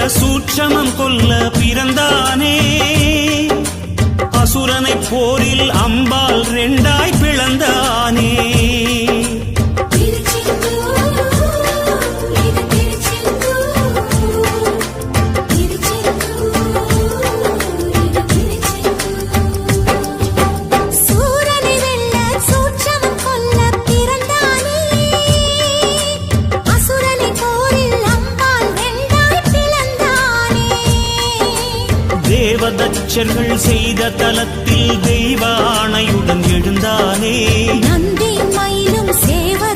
சூட்சமம் கொல்ல பிறந்தானே. அசுரனை போரில் அம்பால் 2ஆய் பிளந்தானே. தேவதச்சர்கள் செய்த தலத்தில் தெய்வ ஆணையுடன் எழுந்தானே. நந்தி மயிலும் சேவ